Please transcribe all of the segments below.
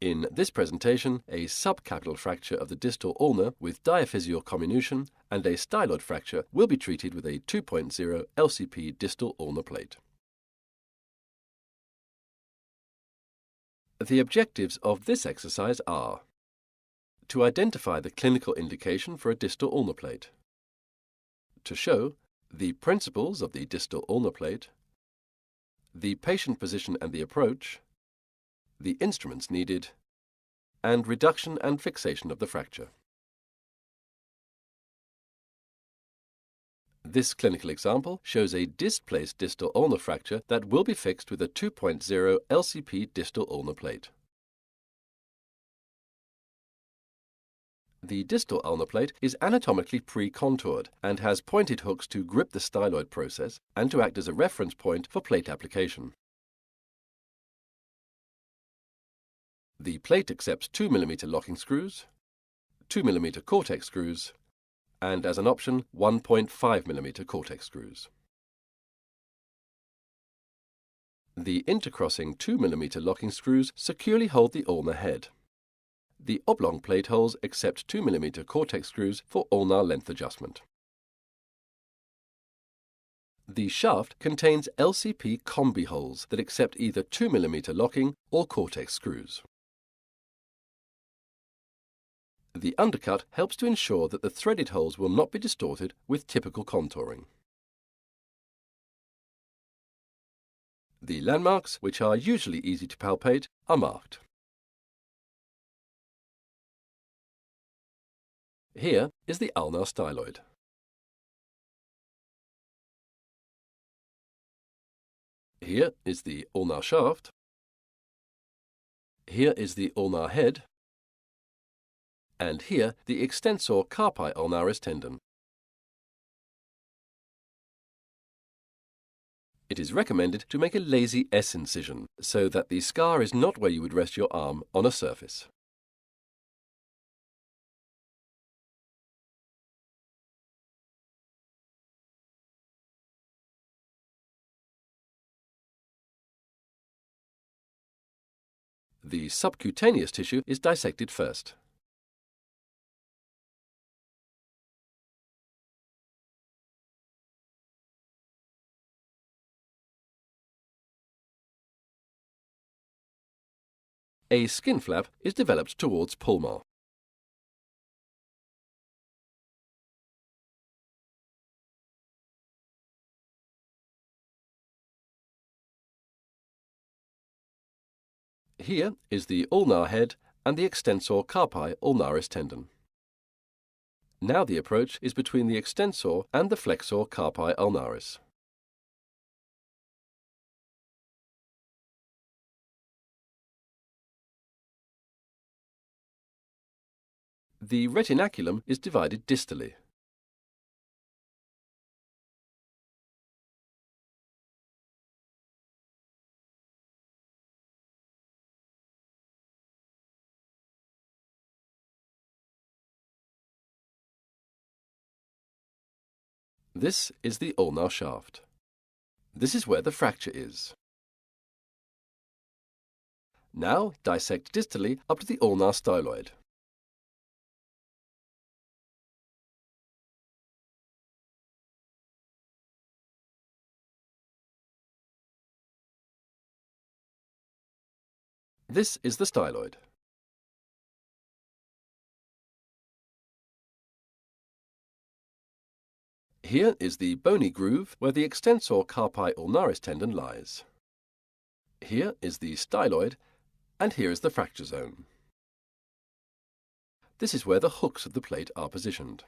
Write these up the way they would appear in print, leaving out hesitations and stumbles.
In this presentation, a subcapital fracture of the distal ulna with diaphyseal comminution and a styloid fracture will be treated with a 2.0 LCP distal ulnar plate. The objectives of this exercise are to identify the clinical indication for a distal ulnar plate, to show the principles of the distal ulnar plate, the patient position and the approach, the instruments needed, and reduction and fixation of the fracture. This clinical example shows a displaced distal ulnar fracture that will be fixed with a 2.0 LCP distal ulnar plate. The distal ulnar plate is anatomically pre-contoured and has pointed hooks to grip the styloid process and to act as a reference point for plate application. The plate accepts 2 mm locking screws, 2 mm Cortex screws, and as an option 1.5 mm Cortex screws. The intercrossing 2 mm locking screws securely hold the ulnar head. The oblong plate holes accept 2 mm Cortex screws for ulnar length adjustment. The shaft contains LCP combi holes that accept either 2 mm locking or Cortex screws. The undercut helps to ensure that the threaded holes will not be distorted with typical contouring. The landmarks, which are usually easy to palpate, are marked. Here is the ulnar styloid. Here is the ulnar shaft. Here is the ulnar head. And here the extensor carpi ulnaris tendon. It is recommended to make a lazy S incision so that the scar is not where you would rest your arm on a surface. The subcutaneous tissue is dissected first. A skin flap is developed towards pulmar. Here is the ulnar head and the extensor carpi ulnaris tendon. Now the approach is between the extensor and the flexor carpi ulnaris. The retinaculum is divided distally. This is the ulnar shaft. This is where the fracture is. Now dissect distally up to the ulnar styloid. This is the styloid. Here is the bony groove where the extensor carpi ulnaris tendon lies. Here is the styloid, and here is the fracture zone. This is where the hooks of the plate are positioned.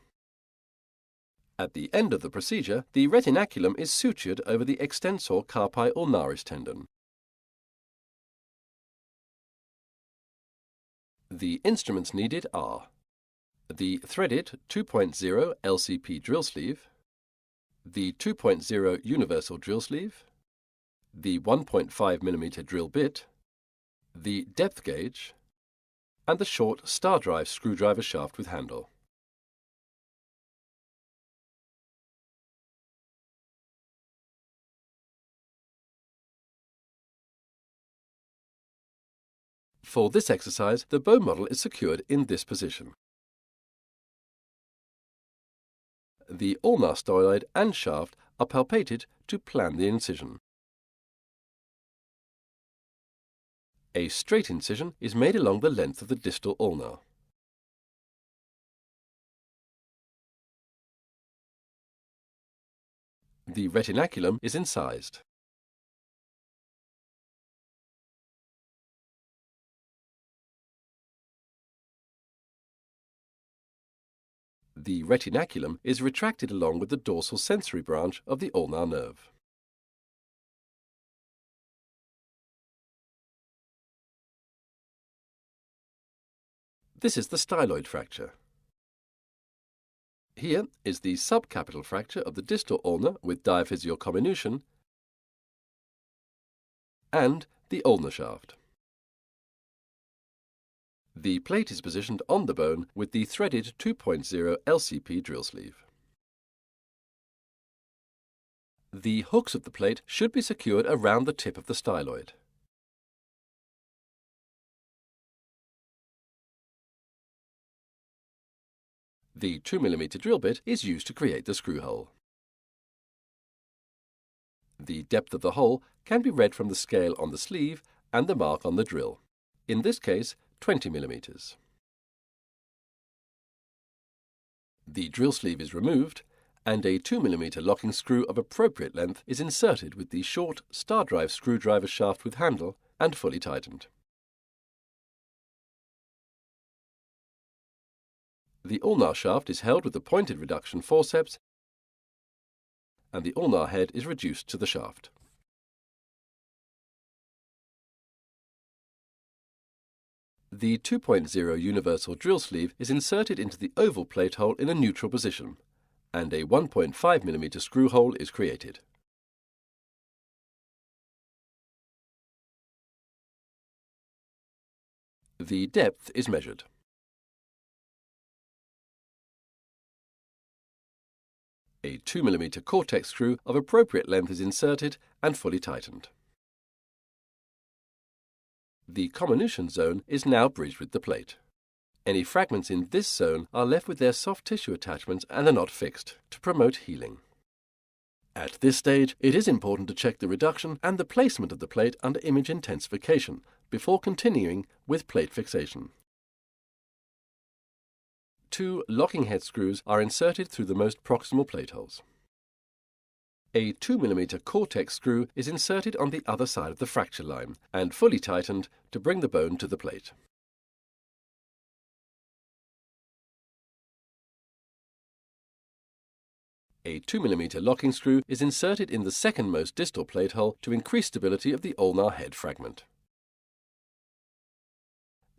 At the end of the procedure, the retinaculum is sutured over the extensor carpi ulnaris tendon. The instruments needed are the threaded 2.0 LCP drill sleeve, the 2.0 universal drill sleeve, the 1.5 mm drill bit, the depth gauge, and the short star drive screwdriver shaft with handle. For this exercise, the bone model is secured in this position. The ulnar styloid and shaft are palpated to plan the incision. A straight incision is made along the length of the distal ulna. The retinaculum is incised. The retinaculum is retracted along with the dorsal sensory branch of the ulnar nerve. This is the styloid fracture. Here is the subcapital fracture of the distal ulna with diaphyseal comminution and the ulnar shaft. The plate is positioned on the bone with the threaded 2.0 LCP drill sleeve. The hooks of the plate should be secured around the tip of the styloid. The 2 mm drill bit is used to create the screw hole. The depth of the hole can be read from the scale on the sleeve and the mark on the drill, in this case 20 mm. The drill sleeve is removed and a 2 mm locking screw of appropriate length is inserted with the short star drive screwdriver shaft with handle and fully tightened. The ulnar shaft is held with the pointed reduction forceps and the ulnar head is reduced to the shaft. The 2.0 universal drill sleeve is inserted into the oval plate hole in a neutral position, and a 1.5 mm screw hole is created. The depth is measured. A 2 mm cortex screw of appropriate length is inserted and fully tightened. The comminution zone is now bridged with the plate. Any fragments in this zone are left with their soft tissue attachments and are not fixed, to promote healing. At this stage, it is important to check the reduction and the placement of the plate under image intensification before continuing with plate fixation. 2 locking head screws are inserted through the most proximal plate holes. A 2 mm cortex screw is inserted on the other side of the fracture line and fully tightened to bring the bone to the plate. A 2 mm locking screw is inserted in the second-most distal plate hole to increase stability of the ulnar head fragment.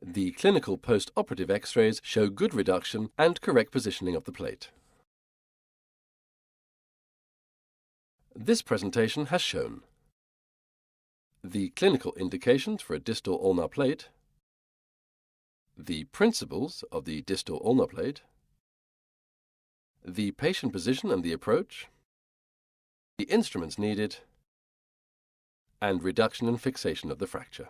The clinical post-operative X-rays show good reduction and correct positioning of the plate. This presentation has shown the clinical indications for a distal ulnar plate, the principles of the distal ulnar plate, the patient position and the approach, the instruments needed, and reduction and fixation of the fracture.